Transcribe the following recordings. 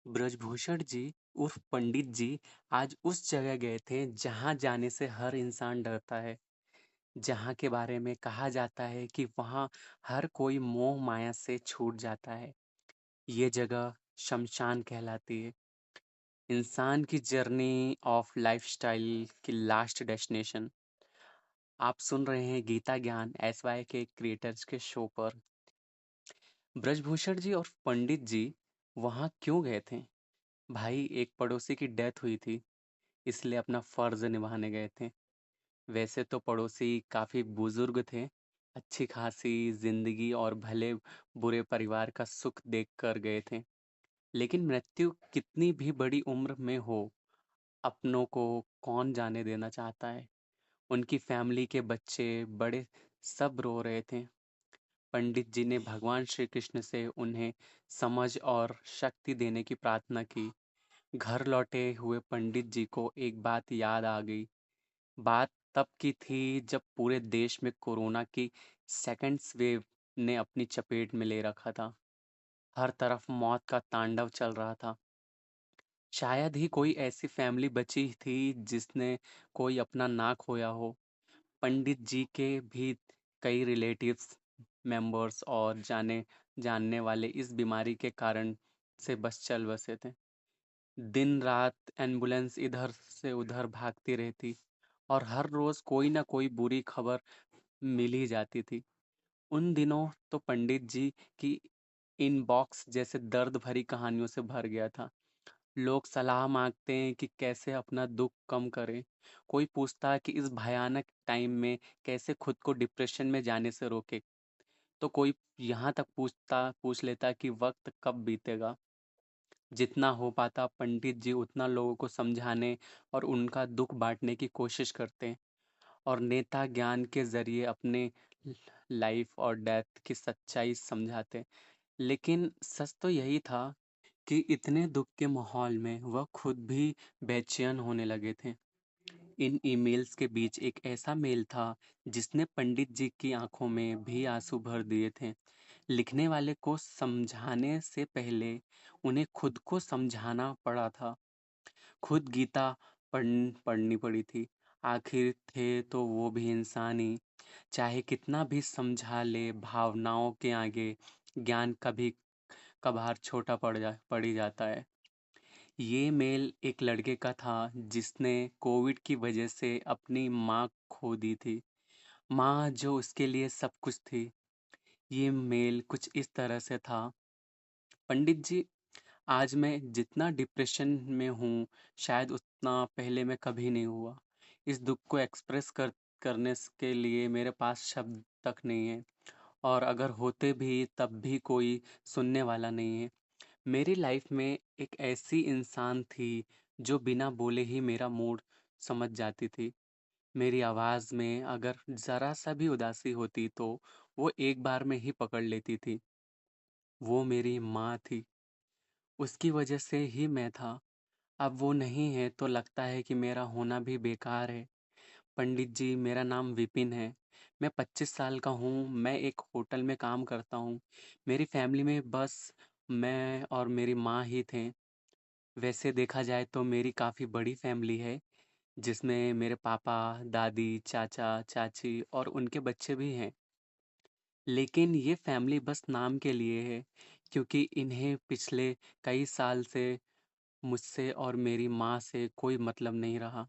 ब्रजभूषण जी उर्फ पंडित जी आज उस जगह गए थे जहां जाने से हर इंसान डरता है। जहां के बारे में कहा जाता है कि वहां हर कोई मोह माया से छूट जाता है। ये जगह शमशान कहलाती है। इंसान की जर्नी ऑफ लाइफस्टाइल की लास्ट डेस्टिनेशन। आप सुन रहे हैं गीता ज्ञान एसवाई के क्रिएटर्स के शो पर। ब्रजभूषण जी और पंडित जी वहां क्यों गए थे? भाई, एक पड़ोसी की डेथ हुई थी, इसलिए अपना फर्ज निभाने गए थे। वैसे तो पड़ोसी काफी बुजुर्ग थे, अच्छी खासी जिंदगी और भले बुरे परिवार का सुख देख कर गए थे। लेकिन मृत्यु कितनी भी बड़ी उम्र में हो, अपनों को कौन जाने देना चाहता है। उनकी फैमिली के बच्चे बड़े सब रो रहे थे। पंडित जी ने भगवान श्री कृष्ण से उन्हें समझ और शक्ति देने की प्रार्थना की। घर लौटे हुए पंडित जी को एक बात याद आ गई। बात तब की थी जब पूरे देश में कोरोना की सेकंड्स वेव ने अपनी चपेट में ले रखा था। हर तरफ मौत का तांडव चल रहा था। शायद ही कोई ऐसी फैमिली बची थी जिसने कोई अपना ना खोया हो। पंडित जी के भी कई रिलेटिव्स, मेंबर्स और जाने जानने वाले इस बीमारी के कारण से बस चल बसे थे। दिन रात एम्बुलेंस इधर से उधर भागती रहती और हर रोज कोई ना कोई बुरी खबर मिल ही जाती थी। उन दिनों तो पंडित जी की इनबॉक्स जैसे दर्द भरी कहानियों से भर गया था। लोग सलाह मांगते हैं कि कैसे अपना दुख कम करें। कोई पूछता है कि इस भयानक टाइम में कैसे खुद को डिप्रेशन में जाने से रोके। तो कोई यहाँ तक पूछ लेता कि वक्त कब बीतेगा। जितना हो पाता पंडित जी उतना लोगों को समझाने और उनका दुख बांटने की कोशिश करते हैं। और नेता ज्ञान के जरिए अपने लाइफ और डेथ की सच्चाई समझाते। लेकिन सच तो यही था कि इतने दुख के माहौल में वह खुद भी बेचैन होने लगे थे। इन ईमेल्स के बीच एक ऐसा मेल था जिसने पंडित जी की आंखों में भी आंसू भर दिए थे। लिखने वाले को समझाने से पहले उन्हें खुद को समझाना पड़ा था। खुद गीता पढ़नी पड़ी थी। आखिर थे तो वो भी इंसान ही। चाहे कितना भी समझा ले, भावनाओं के आगे ज्ञान कभी कभार छोटा पड़ ही जाता है। ये मेल एक लड़के का था जिसने कोविड की वजह से अपनी माँ खो दी थी। माँ जो उसके लिए सब कुछ थी। ये मेल कुछ इस तरह से था। पंडित जी, आज मैं जितना डिप्रेशन में हूँ, शायद उतना पहले मैं कभी नहीं हुआ। इस दुख को एक्सप्रेस करने के लिए मेरे पास शब्द तक नहीं है। और अगर होते भी तब भी कोई सुनने वाला नहीं है। मेरी लाइफ में एक ऐसी इंसान थी जो बिना बोले ही मेरा मूड समझ जाती थी। मेरी आवाज़ में अगर ज़रा सा भी उदासी होती तो वो एक बार में ही पकड़ लेती थी। वो मेरी माँ थी। उसकी वजह से ही मैं था। अब वो नहीं है तो लगता है कि मेरा होना भी बेकार है। पंडित जी, मेरा नाम विपिन है। मैं 25 साल का हूँ। मैं एक होटल में काम करता हूँ। मेरी फैमिली में बस मैं और मेरी माँ ही थे। वैसे देखा जाए तो मेरी काफ़ी बड़ी फैमिली है, जिसमें मेरे पापा, दादी, चाचा, चाची और उनके बच्चे भी हैं। लेकिन ये फैमिली बस नाम के लिए है, क्योंकि इन्हें पिछले कई साल से मुझसे और मेरी माँ से कोई मतलब नहीं रहा।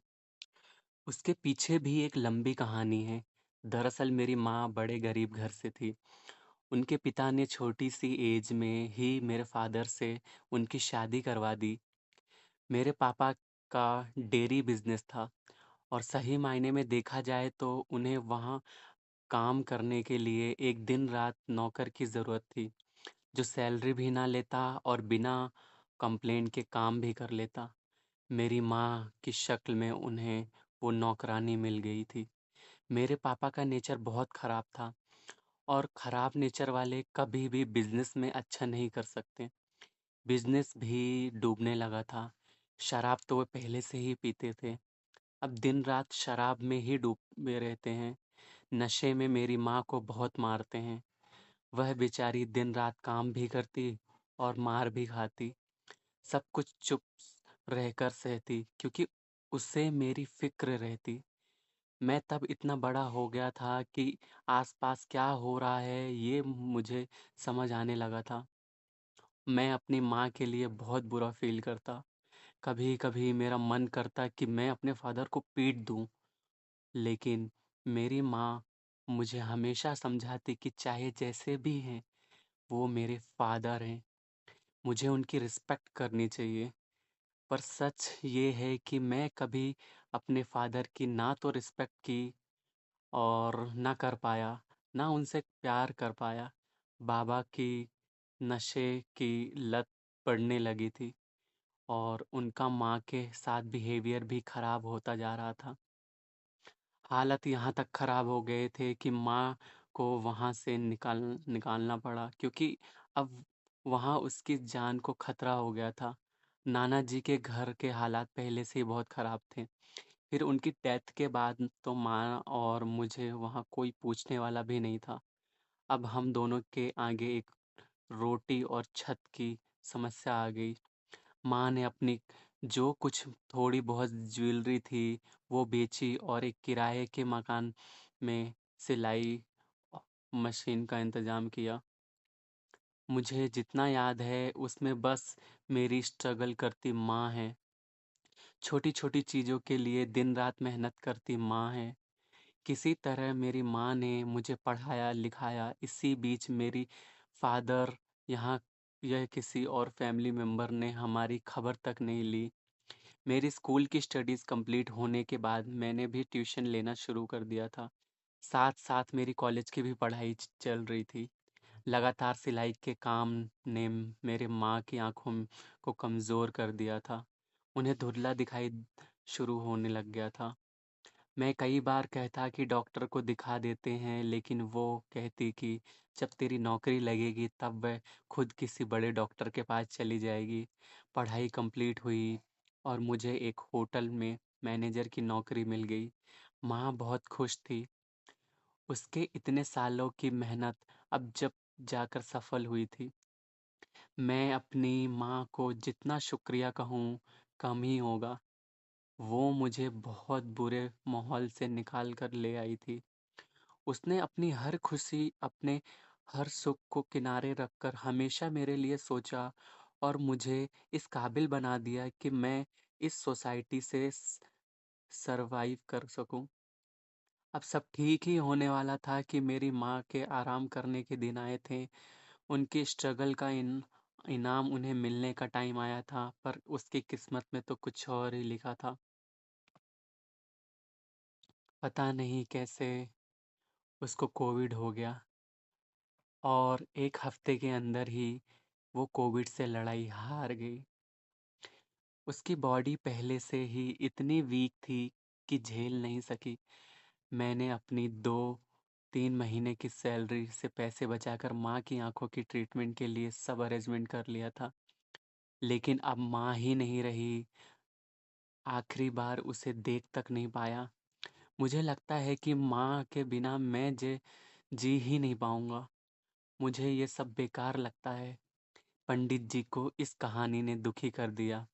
उसके पीछे भी एक लंबी कहानी है। दरअसल मेरी माँ बड़े गरीब घर से थी। उनके पिता ने छोटी सी एज में ही मेरे फादर से उनकी शादी करवा दी। मेरे पापा का डेयरी बिजनेस था और सही मायने में देखा जाए तो उन्हें वहाँ काम करने के लिए एक दिन रात नौकर की ज़रूरत थी, जो सैलरी भी ना लेता और बिना कंप्लेंट के काम भी कर लेता। मेरी माँ की शक्ल में उन्हें वो नौकरानी मिल गई थी। मेरे पापा का नेचर बहुत ख़राब था और ख़राब नेचर वाले कभी भी बिजनेस में अच्छा नहीं कर सकते। बिजनेस भी डूबने लगा था। शराब तो वो पहले से ही पीते थे। अब दिन रात शराब में ही डूबे रहते हैं। नशे में मेरी माँ को बहुत मारते हैं। वह बेचारी दिन रात काम भी करती और मार भी खाती। सब कुछ चुप रहकर सहती क्योंकि उसे मेरी फ़िक्र रहती। मैं तब इतना बड़ा हो गया था कि आस-पास क्या हो रहा है ये मुझे समझ आने लगा था। मैं अपनी माँ के लिए बहुत बुरा फ़ील करता। कभी-कभी मेरा मन करता कि मैं अपने फ़ादर को पीट दूँ, लेकिन मेरी माँ मुझे हमेशा समझाती कि चाहे जैसे भी हैं, वो मेरे फ़ादर हैं, मुझे उनकी रिस्पेक्ट करनी चाहिए। पर सच ये है कि मैं कभी अपने फ़ादर की ना तो रिस्पेक्ट की और ना कर पाया, ना उनसे प्यार कर पाया। बाबा की नशे की लत पड़ने लगी थी और उनका माँ के साथ बिहेवियर भी खराब होता जा रहा था। हालत यहाँ तक खराब हो गए थे कि माँ को वहाँ से निकालना पड़ा क्योंकि अब वहाँ उसकी जान को खतरा हो गया था। नाना जी के घर के हालात पहले से ही बहुत खराब थे। फिर उनकी डेथ के बाद तो माँ और मुझे वहाँ कोई पूछने वाला भी नहीं था। अब हम दोनों के आगे एक रोटी और छत की समस्या आ गई। माँ ने अपनी जो कुछ थोड़ी बहुत ज्वेलरी थी, वो बेची और एक किराए के मकान में सिलाई मशीन का इंतज़ाम किया। मुझे जितना याद है उसमें बस मेरी स्ट्रगल करती माँ है। छोटी-छोटी चीज़ों के लिए दिन-रात मेहनत करती माँ है। किसी तरह मेरी माँ ने मुझे पढ़ाया-लिखाया, इसी बीच मेरी फ़ादर यहाँ यह किसी और फ़ैमिली मेंबर ने हमारी खबर तक नहीं ली। मेरी स्कूल की स्टडीज़ कंप्लीट होने के बाद मैंने भी ट्यूशन लेना शुरू कर दिया था। साथ-साथ मेरी कॉलेज की भी पढ़ाई चल रही थी। लगातार सिलाई के काम ने मेरे माँ की आँखों को कमज़ोर कर दिया था। उन्हें धुंधला दिखाई शुरू होने लग गया था। मैं कई बार कहता कि डॉक्टर को दिखा देते हैं, लेकिन वो कहती कि जब तेरी नौकरी लगेगी तब वह खुद किसी बड़े डॉक्टर के पास चली जाएगी। पढ़ाई कंप्लीट हुई और मुझे एक होटल में मैनेजर की नौकरी मिल गई। माँ बहुत खुश थी। उसके इतने सालों की मेहनत अब जब जाकर सफल हुई थी। मैं अपनी माँ को जितना शुक्रिया कहूँ, कम ही होगा। वो मुझे बहुत बुरे माहौल से निकाल कर ले आई थी। उसने अपनी हर खुशी, अपने हर सुख को किनारे रखकर हमेशा मेरे लिए सोचा और मुझे इस काबिल बना दिया कि मैं इस सोसाइटी से सर्वाइव कर सकूं। अब सब ठीक ही होने वाला था कि मेरी माँ के आराम करने के दिन आए थे। उनकी स्ट्रगल का इनाम उन्हें मिलने का टाइम आया था, पर उसकी किस्मत में तो कुछ और ही लिखा था। पता नहीं कैसे उसको कोविड हो गया और 1 हफ्ते के अंदर ही वो कोविड से लड़ाई हार गई। उसकी बॉडी पहले से ही इतनी वीक थी कि झेल नहीं सकी। मैंने अपनी 2-3 महीने की सैलरी से पैसे बचाकर माँ की आँखों की ट्रीटमेंट के लिए सब अरेंजमेंट कर लिया था। लेकिन अब माँ ही नहीं रही, आखिरी बार उसे देख तक नहीं पाया। मुझे लगता है कि माँ के बिना मैं जी ही नहीं पाऊँगा। मुझे ये सब बेकार लगता है। पंडित जी को इस कहानी ने दुखी कर दिया।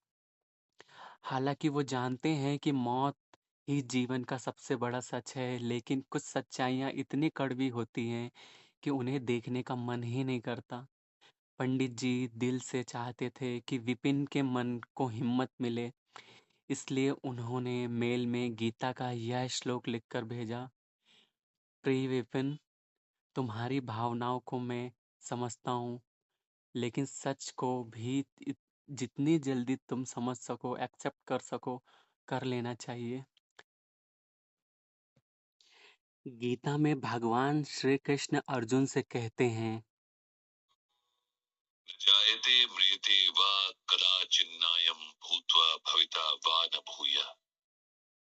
हालाँकि वो जानते हैं कि मौत ही जीवन का सबसे बड़ा सच है, लेकिन कुछ सच्चाइयाँ इतनी कड़वी होती हैं कि उन्हें देखने का मन ही नहीं करता। पंडित जी दिल से चाहते थे कि विपिन के मन को हिम्मत मिले, इसलिए उन्होंने मेल में गीता का यह श्लोक लिखकर भेजा। प्रिय विपिन, तुम्हारी भावनाओं को मैं समझता हूँ, लेकिन सच को भी जितनी जल्दी तुम समझ सको, एक्सेप्ट कर सको, कर लेना चाहिए। गीता में भगवान श्री कृष्ण अर्जुन से कहते हैं, जायते म्रियते वा कदाचिन्नायं भूत्वा भविता वा न भूयः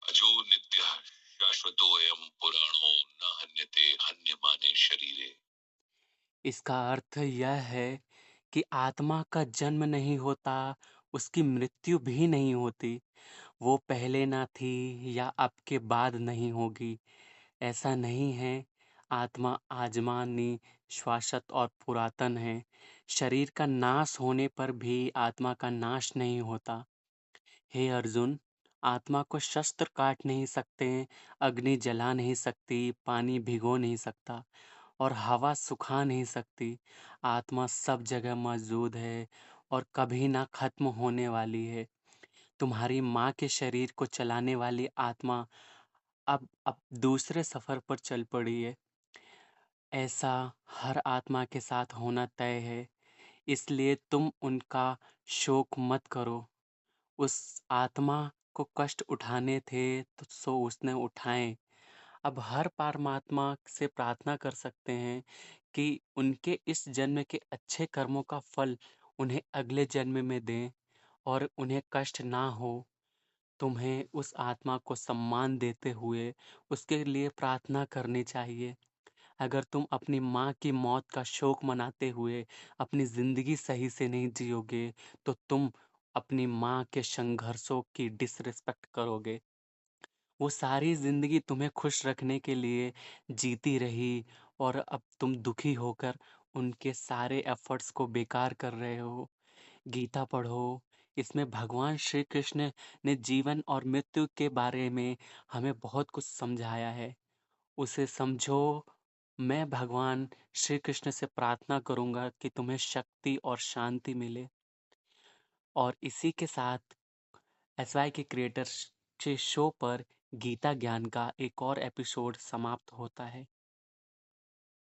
अजो नित्यः शाश्वतोऽयं पुराणो न हन्यते हन्यमाने शरीरे। इसका अर्थ यह है कि आत्मा का जन्म नहीं होता, उसकी मृत्यु भी नहीं होती। वो पहले ना थी या अब के बाद नहीं होगी। ऐसा नहीं है। आत्मा आजमानी, शाश्वत और पुरातन है। शरीर का नाश होने पर भी आत्मा का नाश नहीं होता। हे अर्जुन, आत्मा को शस्त्र काट नहीं सकते, अग्नि जला नहीं सकती, पानी भिगो नहीं सकता और हवा सुखा नहीं सकती। आत्मा सब जगह मौजूद है और कभी ना खत्म होने वाली है। तुम्हारी माँ के शरीर को चलाने वाली आत्मा अब दूसरे सफ़र पर चल पड़ी है। ऐसा हर आत्मा के साथ होना तय है, इसलिए तुम उनका शोक मत करो। उस आत्मा को कष्ट उठाने थे तो सो उसने उठाए। अब हर परमात्मा से प्रार्थना कर सकते हैं कि उनके इस जन्म के अच्छे कर्मों का फल उन्हें अगले जन्म में दें और उन्हें कष्ट ना हो। तुम्हें उस आत्मा को सम्मान देते हुए उसके लिए प्रार्थना करनी चाहिए। अगर तुम अपनी माँ की मौत का शोक मनाते हुए अपनी ज़िंदगी सही से नहीं जियोगे, तो तुम अपनी माँ के संघर्षों की डिसरिस्पेक्ट करोगे। वो सारी ज़िंदगी तुम्हें खुश रखने के लिए जीती रही और अब तुम दुखी होकर उनके सारे एफ़र्ट्स को बेकार कर रहे हो। गीता पढ़ो, इसमें भगवान श्री कृष्ण ने जीवन और मृत्यु के बारे में हमें बहुत कुछ समझाया है। उसे समझो। मैं भगवान श्री कृष्ण से प्रार्थना करूँगा कि तुम्हें शक्ति और शांति मिले। और इसी के साथ एसवाई के क्रिएटर्स के शो पर गीता ज्ञान का एक और एपिसोड समाप्त होता है।